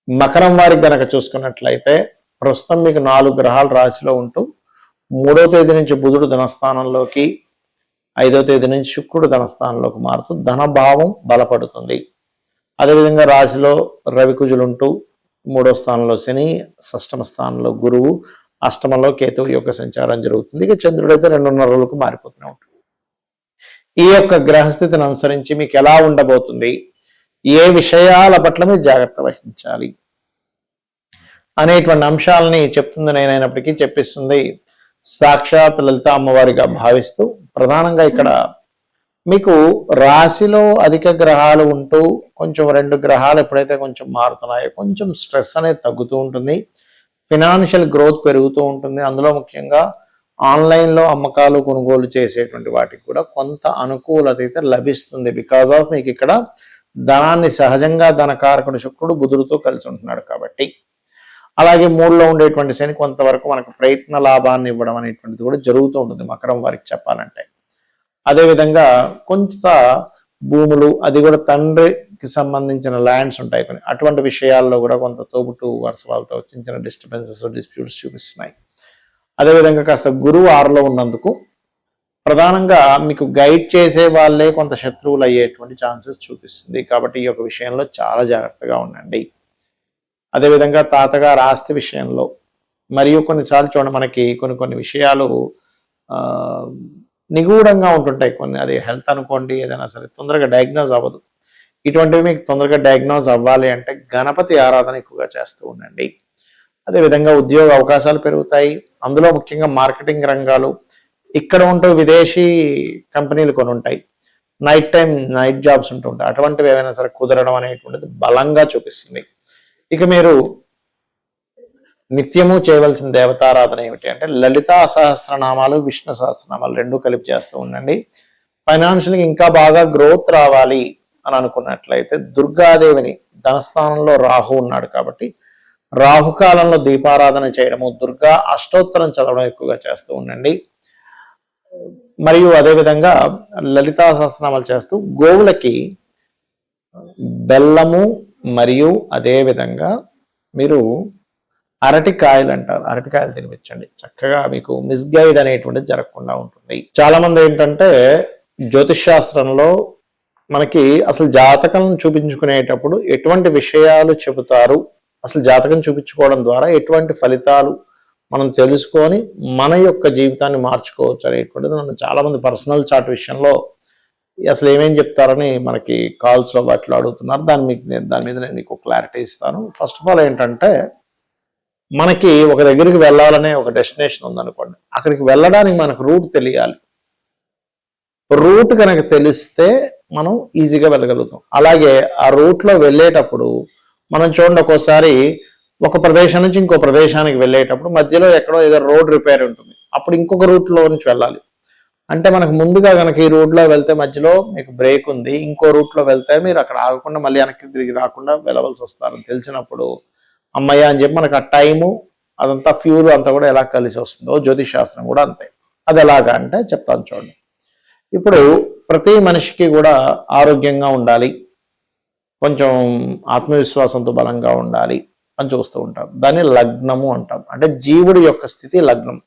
మకరం వారికి గనక చూసుకున్నట్లయితే ప్రస్తుతం మీకు 4 గ్రహాలు రాశిలో ఉంటూ 3వ తేదీ నుంచి బుధుడు ధనస్థానంలోకి 5వ తేదీ నుంచి శుక్రుడు ధనస్థానంలోకి మారుతూ ధనభావం బలపడుతుంది. అదేవిధంగా రాశిలో రవికుజులుంటూ 3వ స్థానంలో శని, షష్టమ స్థానంలో గురువు, అష్టమంలో కేతువు యొక్క సంచారం జరుగుతుంది. ఇక చంద్రుడైతే 2.5 రోజులకు మారిపోతూనే ఉంటుంది. ఈ యొక్క గ్రహస్థితిని అనుసరించి మీకు ఎలా ఉండబోతుంది, ఏ విషయాల పట్ల మీరు జాగ్రత్త వహించాలి అనేటువంటి అంశాలని చెప్తుంది నేనైనప్పటికీ చెప్పిస్తుంది సాక్షాత్ లలిత అమ్మవారిగా భావిస్తూ, ప్రధానంగా ఇక్కడ మీకు రాశిలో అధిక గ్రహాలు ఉంటూ కొంచెం 2 గ్రహాలు ఎప్పుడైతే కొంచెం మారుతున్నాయో కొంచెం స్ట్రెస్ అనేది తగ్గుతూ ఉంటుంది, ఫినాన్షియల్ గ్రోత్ పెరుగుతూ ఉంటుంది. అందులో ముఖ్యంగా ఆన్లైన్లో అమ్మకాలు కొనుగోలు చేసేటువంటి వాటికి కూడా కొంత అనుకూలత అయితే లభిస్తుంది. బికాజ్ ఆఫ్ మీకు ఇక్కడ ధనాన్ని సహజంగా ధనకారకుడు శుక్రుడు బుధుడితో కలిసి ఉంటున్నాడు కాబట్టి. అలాగే 3లో ఉండేటువంటి శని కొంతవరకు మనకు ప్రయత్న లాభాన్ని ఇవ్వడం అనేటువంటిది కూడా జరుగుతూ ఉంటుంది మకరం వారికి చెప్పాలంటే. అదేవిధంగా కొంత భూములు, అది కూడా తండ్రికి సంబంధించిన ల్యాండ్స్ ఉంటాయి కొన్ని, అటువంటి విషయాల్లో కూడా కొంత తోబుట్టు వరుస వాళ్ళతో చిన్న చిన్న డిస్టర్బెన్సెస్, డిస్ప్యూట్స్ చూపిస్తున్నాయి. అదేవిధంగా కాస్త గురువు 6లో ఉన్నందుకు ప్రధానంగా మీకు గైడ్ చేసే వాళ్ళే కొంత శత్రువులు అయ్యేటువంటి ఛాన్సెస్ చూపిస్తుంది. కాబట్టి ఈ యొక్క విషయంలో చాలా జాగ్రత్తగా ఉండండి. అదేవిధంగా తాతగారు ఆస్తి విషయంలో మరియు కొన్నిసార్లు చూడండి మనకి కొన్ని విషయాలు నిగూఢంగా ఉంటుంటాయి కొన్ని, అది హెల్త్ అనుకోండి ఏదైనా సరే తొందరగా డయాగ్నోజ్ అవ్వదు. ఇటువంటివి మీకు తొందరగా డయాగ్నోజ్ అవ్వాలి అంటే గణపతి ఆరాధన ఎక్కువగా చేస్తూ ఉండండి. అదేవిధంగా ఉద్యోగ అవకాశాలు పెరుగుతాయి. అందులో ముఖ్యంగా మార్కెటింగ్ రంగాలు, ఇక్కడ ఉంటూ విదేశీ కంపెనీలు కొన్ని ఉంటాయి, నైట్ జాబ్స్ ఉంటుంటాయి, అటువంటివి ఏవైనా సరే కుదరడం అనేటువంటిది బలంగా చూపిస్తుంది. ఇక మీరు నిత్యము చేయవలసిన దేవతారాధన ఏమిటి అంటే లలితా సహస్రనామాలు, విష్ణు సహస్రనామాలు 2 కలిపి చేస్తూ ఉండండి. ఫైనాన్షియల్గా ఇంకా బాగా గ్రోత్ రావాలి అని అనుకున్నట్లయితే దుర్గాదేవిని, ధనస్థానంలో రాహు ఉన్నాడు కాబట్టి రాహుకాలంలో దీపారాధన చేయడము, దుర్గా అష్టోత్తరం చదవడం ఎక్కువగా చేస్తూ ఉండండి. మరియు అదేవిధంగా లలితా సహస్రనామాలు చేస్తూ గోవులకి బెల్లము మరియు అదేవిధంగా మీరు అరటికాయలు అంటారు, అరటికాయలు తినిపించండి. చక్కగా మీకు మిస్గైడ్ అనేటువంటిది జరగకుండా ఉంటుంది. చాలా మంది ఏంటంటే జ్యోతిష్ శాస్త్రంలో మనకి అసలు జాతకం చూపించుకునేటప్పుడు ఎటువంటి విషయాలు చెబుతారు, అసలు జాతకం చూపించుకోవడం ద్వారా ఎటువంటి ఫలితాలు మనం తెలుసుకొని మన యొక్క జీవితాన్ని మార్చుకోవచ్చు అనేటువంటిది నన్ను చాలా మంది పర్సనల్ చాట్ విషయంలో అసలు ఏమేం చెప్తారని మనకి కాల్స్లో వాటిలో అడుగుతున్నారు. దాని మీద నేను మీకు క్లారిటీ ఇస్తాను. ఫస్ట్ ఆఫ్ ఆల్ ఏంటంటే మనకి ఒక దగ్గరికి వెళ్ళాలనే ఒక డెస్టినేషన్ ఉందనుకోండి, అక్కడికి వెళ్ళడానికి మనకు రూట్ తెలియాలి. రూట్ కనుక తెలిస్తే మనం ఈజీగా వెళ్ళగలుగుతాం. అలాగే ఆ రూట్లో వెళ్ళేటప్పుడు మనం చూడండి, ఒక్కోసారి ఒక ప్రదేశం నుంచి ఇంకో ప్రదేశానికి వెళ్ళేటప్పుడు మధ్యలో ఎక్కడో ఏదో రోడ్ రిపేర్ ఉంటుంది, అప్పుడు ఇంకొక రూట్లో నుంచి వెళ్ళాలి. అంటే మనకు ముందుగా కనుక ఈ రూట్లో వెళ్తే మధ్యలో మీకు బ్రేక్ ఉంది, ఇంకో రూట్లో వెళ్తే మీరు అక్కడ ఆగకుండా మళ్ళీ వెనక్కి తిరిగి రాకుండా వెళ్ళవలసి వస్తారని తెలిసినప్పుడు అమ్మయ్య అని చెప్పి మనకు ఆ టైము అదంతా ఫ్యూల్ అంతా కూడా ఎలా కలిసి వస్తుందో జ్యోతిష్ శాస్త్రం కూడా అంతే. అది ఎలాగా అంటే చెప్తాను చూడండి. ఇప్పుడు ప్రతి మనిషికి కూడా ఆరోగ్యంగా ఉండాలి, కొంచెం ఆత్మవిశ్వాసంతో బలంగా ఉండాలి అని చూస్తూ ఉంటాం. దాన్ని లగ్నము అంటాం. అంటే జీవుడి యొక్క స్థితి లగ్నం.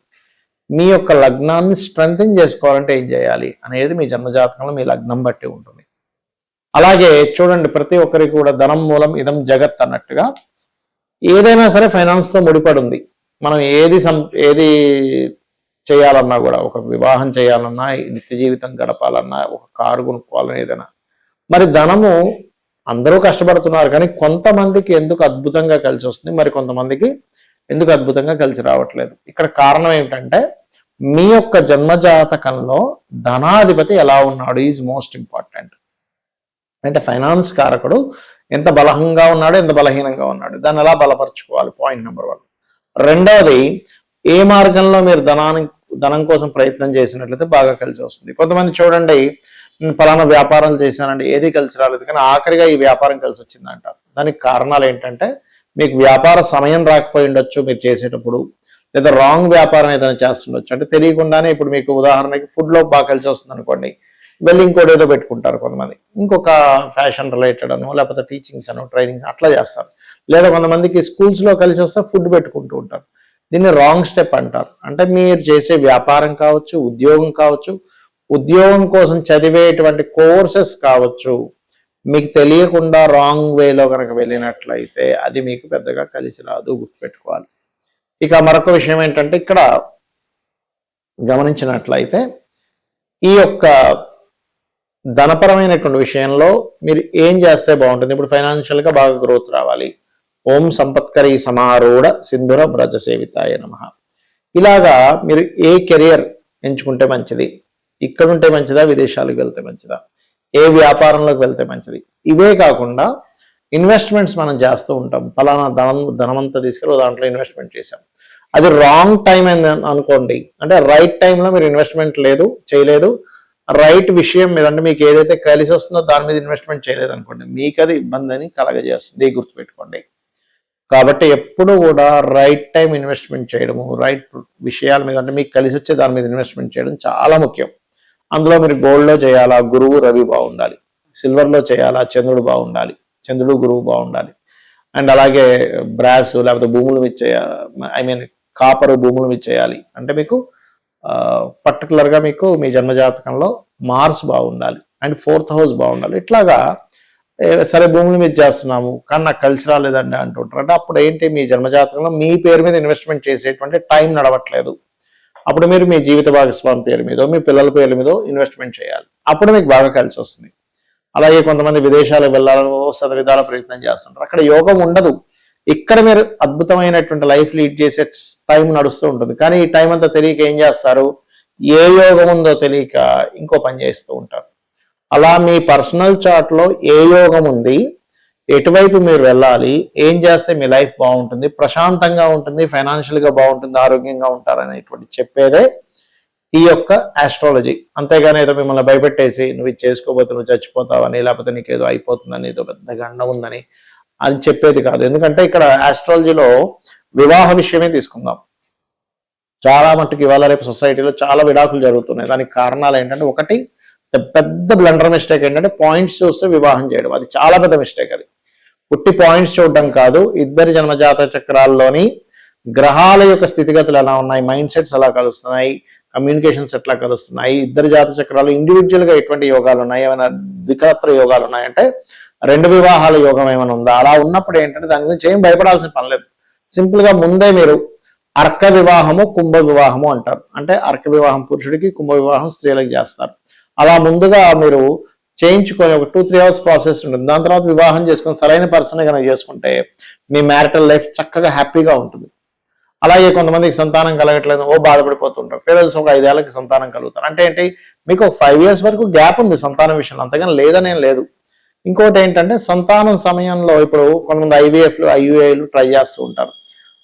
మీ యొక్క లగ్నాన్ని స్ట్రెంథెన్ చేసుకోవాలంటే ఏం చేయాలి అనేది మీ జన్మజాతకంలో మీ లగ్నం బట్టి ఉంటుంది. అలాగే చూడండి, ప్రతి ఒక్కరికి కూడా ధనం మూలం ఇదం జగత్ అన్నట్టుగా ఏదైనా సరే ఫైనాన్స్తో ముడిపడి ఉంది. మనం ఏది చేయాలన్నా కూడా, ఒక వివాహం చేయాలన్నా, నిత్య జీవితం గడపాలన్నా, ఒక కారు కొనుక్కోవాలన్నా ఏదైనా, మరి ధనము అందరూ కష్టపడుతున్నారు కానీ కొంతమందికి ఎందుకు అద్భుతంగా కలిసి వస్తుంది, మరి కొంతమందికి ఎందుకు అద్భుతంగా కలిసి రావట్లేదు. ఇక్కడ కారణం ఏమిటంటే మీ యొక్క జన్మజాతకంలో ధనాధిపతి ఎలా ఉన్నాడు ఈజ్ మోస్ట్ ఇంపార్టెంట్. అంటే ఫైనాన్స్ కారకుడు ఎంత బలంగా ఉన్నాడు, ఎంత బలహీనంగా ఉన్నాడు, దాన్ని ఎలా బలపరుచుకోవాలి, పాయింట్ నెంబర్ 1. రెండవది, ఏ మార్గంలో మీరు ధనం కోసం ప్రయత్నం చేసినట్లయితే బాగా కలిసి వస్తుంది. కొంతమంది చూడండి, ఫలానా వ్యాపారాలు చేశానండి ఏది కలిసి రాలేదు కానీ ఆఖరిగా ఈ వ్యాపారం కలిసి వచ్చిందంటారు. దానికి కారణాలు ఏంటంటే మీకు వ్యాపార సమయం రాకపోయి ఉండొచ్చు మీరు చేసేటప్పుడు, లేదా రాంగ్ వ్యాపారం ఏదైనా చేస్తుండొచ్చు. అంటే తెలియకుండానే ఇప్పుడు మీకు ఉదాహరణకి ఫుడ్లో బాగా కలిసి వస్తుంది అనుకోండి, వెళ్ళి ఇంకోటి ఏదో పెట్టుకుంటారు కొంతమంది, ఇంకొక ఫ్యాషన్ రిలేటెడ్ అనో లేకపోతే టీచింగ్స్ అనో ట్రైనింగ్స్ అట్లా చేస్తారు. లేదా కొంతమందికి స్కూల్స్లో కలిసి వస్తే ఫుడ్ పెట్టుకుంటూ ఉంటారు. దీన్ని రాంగ్ స్టెప్ అంటారు. అంటే మీరు చేసే వ్యాపారం కావచ్చు, ఉద్యోగం కావచ్చు, ఉద్యోగం కోసం చదివేటువంటి కోర్సెస్ కావచ్చు, మీకు తెలియకుండా రాంగ్ వేలో కనుక వెళ్ళినట్లయితే అది మీకు పెద్దగా కలిసి రాదు, గుర్తుపెట్టుకోవాలి. ఇక మరొక విషయం ఏంటంటే ఇక్కడ గమనించినట్లయితే ఈ యొక్క ధనపరమైనటువంటి విషయంలో మీరు ఏం చేస్తే బాగుంటుంది? ఇప్పుడు ఫైనాన్షియల్గా బాగా గ్రోత్ రావాలి. ఓం సంపత్కరీ సమారూఢ సింధుర బ్రజ సేవితాయ నమః. ఇలాగా మీరు ఏ కెరియర్ ఎంచుకుంటే మంచిది, ఇక్కడ ఉంటే మంచిదా, విదేశాలకు వెళ్తే మంచిదా, ఏ వ్యాపారంలోకి వెళ్తే మంచిది, ఇవే కాకుండా ఇన్వెస్ట్మెంట్స్ మనం చేస్తూ ఉంటాం. ఫలానా ధనమంతా తీసుకెళ్ళి దాంట్లో ఇన్వెస్ట్మెంట్ చేశాం, అది రాంగ్ టైం అని అనుకోండి. అంటే రైట్ టైంలో మీరు ఇన్వెస్ట్మెంట్ చేయలేదు, రైట్ విషయం మీద అంటే మీకు ఏదైతే కలిసి వస్తుందో దాని మీద ఇన్వెస్ట్మెంట్ చేయలేదు అనుకోండి, మీకు అది ఇబ్బందిని కలగజేస్తుంది, గుర్తుపెట్టుకోండి. కాబట్టి ఎప్పుడు కూడా రైట్ టైం ఇన్వెస్ట్మెంట్ చేయడము, రైట్ విషయాల మీద అంటే మీకు కలిసి వచ్చే దాని మీద ఇన్వెస్ట్మెంట్ చేయడం చాలా ముఖ్యం. అందులో మీరు గోల్డ్లో చేయాలా, గురువు రవి బాగుండాలి. సిల్వర్లో చేయాలా, చంద్రుడు బాగుండాలి, చంద్రుడు గురువు బాగుండాలి. అండ్ అలాగే బ్రాస్ లేకపోతే భూములు మీద చేయాలి, కాపరు భూముల మీద చేయాలి. అంటే మీకు పర్టికులర్గా మీకు మీ జన్మజాతకంలో మార్స్ బాగుండాలి అండ్ 4th హౌస్ బాగుండాలి. ఇట్లాగా సరే భూముల మీద చేస్తున్నాము కానీ నాకు కలిసి రాలేదండి అంటుంటారు. అంటే అప్పుడు ఏంటి, మీ జన్మజాతకంలో మీ పేరు మీద ఇన్వెస్ట్మెంట్ చేసేటువంటి టైం నడవట్లేదు. అప్పుడు మీరు మీ జీవిత భాగస్వామి పేరు మీదో మీ పిల్లల పేర్ల మీదో ఇన్వెస్ట్మెంట్ చేయాలి. అప్పుడు మీకు బాగా కలిసి వస్తుంది. అలాగే కొంతమంది విదేశాలకు వెళ్ళాలని శతవిధాల ప్రయత్నం చేస్తుంటారు, అక్కడ యోగం ఉండదు. ఇక్కడ మీరు అద్భుతమైనటువంటి లైఫ్ లీడ్ చేసే టైం నడుస్తూ ఉంటుంది. కానీ ఈ టైం అంతా తెలియక ఏం చేస్తారు, ఏ యోగం ఉందో తెలియక ఇంకో పని చేస్తూ ఉంటారు. అలా మీ పర్సనల్ చార్ట్లో ఏ యోగం ఉంది, ఎటువైపు మీరు వెళ్ళాలి, ఏం చేస్తే మీ లైఫ్ బాగుంటుంది, ప్రశాంతంగా ఉంటుంది, ఫైనాన్షియల్గా బాగుంటుంది, ఆరోగ్యంగా ఉంటారు అనేటువంటి చెప్పేదే ఈ యొక్క ఆస్ట్రాలజీ. అంతేగాని ఏదో మిమ్మల్ని భయపెట్టేసి నువ్వు ఇది చేసుకోబోతే నువ్వు చచ్చిపోతావని, లేకపోతే నీకు ఏదో అయిపోతుందని, ఏదో పెద్ద గండం ఉందని అని చెప్పేది కాదు. ఎందుకంటే ఇక్కడ ఆస్ట్రాలజీలో వివాహ విషయమే తీసుకుందాం. చాలా మట్టుకు ఇవాళ రేపు సొసైటీలో చాలా విడాకులు జరుగుతున్నాయి. దానికి కారణాలు ఏంటంటే, ఒకటి పెద్ద బ్లండర్ మిస్టేక్ ఏంటంటే పాయింట్స్ చూస్తే వివాహం చేయడం. అది చాలా పెద్ద మిస్టేక్. అది పుట్టి పాయింట్స్ చూడడం కాదు, ఇద్దరి జన్మజాత చక్రాల్లోని గ్రహాల యొక్క స్థితిగతులు ఎలా ఉన్నాయి, మైండ్ సెట్స్ ఎలా కలుస్తున్నాయి, కమ్యూనికేషన్స్ ఎట్లా కలుస్తున్నాయి, ఇద్దరు జాత చక్రాలు ఇండివిజువల్గా ఎటువంటి యోగాలు ఉన్నాయి, ఏమైనా ద్వికత్ర యోగాలు ఉన్నాయంటే 2 వివాహాల యోగం ఏమైనా ఉందా, అలా ఉన్నప్పుడు ఏంటంటే దాని గురించి ఏం భయపడాల్సిన పని లేదు. సింపుల్గా ముందే మీరు అర్క వివాహము, కుంభ వివాహము అంటారు. అంటే అర్క వివాహం పురుషుడికి, కుంభ వివాహం స్త్రీలకు చేస్తారు. అలా ముందుగా మీరు చేయించుకొని ఒక 2-3 అవర్స్ ప్రాసెస్ ఉంటుంది. దాని తర్వాత వివాహం చేసుకొని సరైన పర్సన్ కనుక చేసుకుంటే మీ మ్యారిటల్ లైఫ్ చక్కగా హ్యాపీగా ఉంటుంది. అలాగే కొంతమందికి సంతానం కలగట్లేదు బాధపడిపోతుంటారు. పేరెంట్స్ ఒక 5 ఏళ్ళకి సంతానం కలుగుతారు. అంటే ఏంటి, మీకు 5 years వరకు గ్యాప్ ఉంది సంతానం విషయంలో, అంతగాని లేదనేం లేదు. ఇంకోటి ఏంటంటే సంతానం సమయంలో ఇప్పుడు కొంతమంది ఐవీఎఫ్లు, ఐయుఐలు ట్రై చేస్తూ ఉంటారు.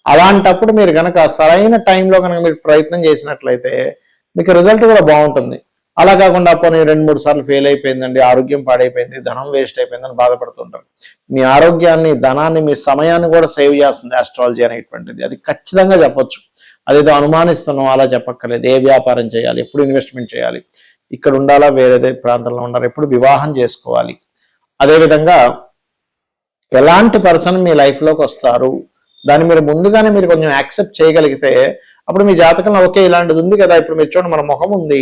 అలాంటప్పుడు మీరు కనుక సరైన టైంలో కనుక మీరు ప్రయత్నం చేసినట్లయితే మీకు రిజల్ట్ కూడా బాగుంటుంది. అలా కాకుండా పోనీ 2-3 సార్లు ఫెయిల్ అయిపోయిందండి, ఆరోగ్యం పాడైపోయింది, ధనం వేస్ట్ అయిపోయిందని బాధపడుతుంటారు. మీ ఆరోగ్యాన్ని, ధనాన్ని, మీ సమయాన్ని కూడా సేవ్ చేస్తుంది ఆస్ట్రాలజీ అనేటువంటిది. అది ఖచ్చితంగా చెప్పొచ్చు. అదేదో అనుమానిస్తున్నాం అలా చెప్పక్కర్లేదు. ఏ వ్యాపారం చేయాలి, ఎప్పుడు ఇన్వెస్ట్మెంట్ చేయాలి, ఇక్కడ ఉండాలా వేరే ప్రాంతంలో ఉండాలి, ఎప్పుడు వివాహం చేసుకోవాలి, అదేవిధంగా ఎలాంటి పర్సన్ మీ లైఫ్లోకి వస్తారు, దాన్ని మీరు ముందుగానే మీరు కొంచెం యాక్సెప్ట్ చేయగలిగితే అప్పుడు మీ జాతకంలో ఓకే ఇలాంటిది ఉంది కదా, ఇప్పుడు మీరు చూడండి మన ముఖం ఉంది,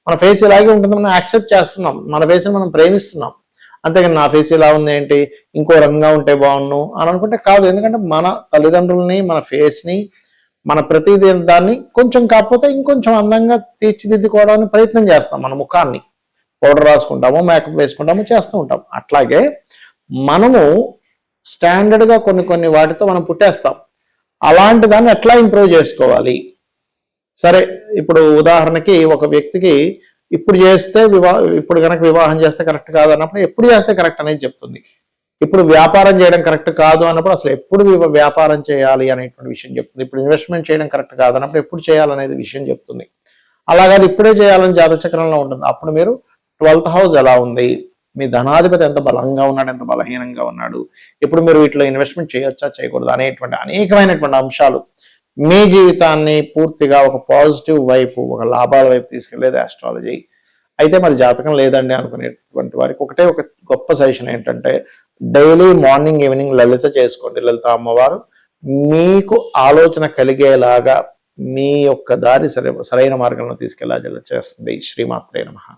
మన ఫేస్ ఇలాగే ఉంటుంది, మనం యాక్సెప్ట్ చేస్తున్నాం, మన ఫేస్ని మనం ప్రేమిస్తున్నాం. అంతేగాని నా ఫేస్ ఇలా ఉంది ఏంటి, ఇంకో రకంగా ఉంటే బాగుండు అని అనుకుంటే కాదు. ఎందుకంటే మన తల్లిదండ్రులని, మన ఫేస్ని, మన ప్రతి దాన్ని కొంచెం కాకపోతే ఇంకొంచెం అందంగా తీర్చిదిద్దుకోవడానికి ప్రయత్నం చేస్తాం. మన ముఖాన్ని పౌడర్ రాసుకుంటాము, మేకప్ వేసుకుంటాము, చేస్తూ ఉంటాం. అట్లాగే మనము స్టాండర్డ్గా కొన్ని వాటితో మనం పుట్టేస్తాం. అలాంటి దాన్ని ఎట్లా ఇంప్రూవ్ చేసుకోవాలి? సరే, ఇప్పుడు ఉదాహరణకి ఒక వ్యక్తికి ఇప్పుడు చేస్తే ఇప్పుడు కనుక వివాహం చేస్తే కరెక్ట్ కాదు అన్నప్పుడు ఎప్పుడు చేస్తే కరెక్ట్ అనేది చెప్తుంది. ఇప్పుడు వ్యాపారం చేయడం కరెక్ట్ కాదు అన్నప్పుడు అసలు ఎప్పుడు వ్యాపారం చేయాలి అనేటువంటి విషయం చెప్తుంది. ఇప్పుడు ఇన్వెస్ట్మెంట్ చేయడం కరెక్ట్ కాదు అన్నప్పుడు ఎప్పుడు చేయాలనేది విషయం చెప్తుంది. అలాగే ఇప్పుడే చేయాలని జాతచక్రంలో ఉంటుంది. అప్పుడు మీరు 12th హౌస్ ఎలా ఉంది, మీ ధనాధిపతి ఎంత బలంగా ఉన్నాడు, ఎంత బలహీనంగా ఉన్నాడు, ఇప్పుడు మీరు వీటిలో ఇన్వెస్ట్మెంట్ చేయొచ్చా చేయకూడదు అనేటువంటి అనేకమైనటువంటి అంశాలు మీ జీవితాన్ని పూర్తిగా ఒక పాజిటివ్ వైపు, ఒక లాభాల వైపు తీసుకెళ్లేది ఆస్ట్రాలజీ. అయితే మరి జాతకం లేదండి అనుకునేటువంటి వారికి ఒకటే ఒక గొప్ప సజెషన్ ఏంటంటే డైలీ మార్నింగ్ ఈవినింగ్ లలిత చేసుకోండి. లలిత అమ్మవారు మీకు ఆలోచన కలిగేలాగా మీ యొక్క దారి సరైన మార్గంలో తీసుకెళ్లా చేస్తుంది. శ్రీమాత్రే నమః.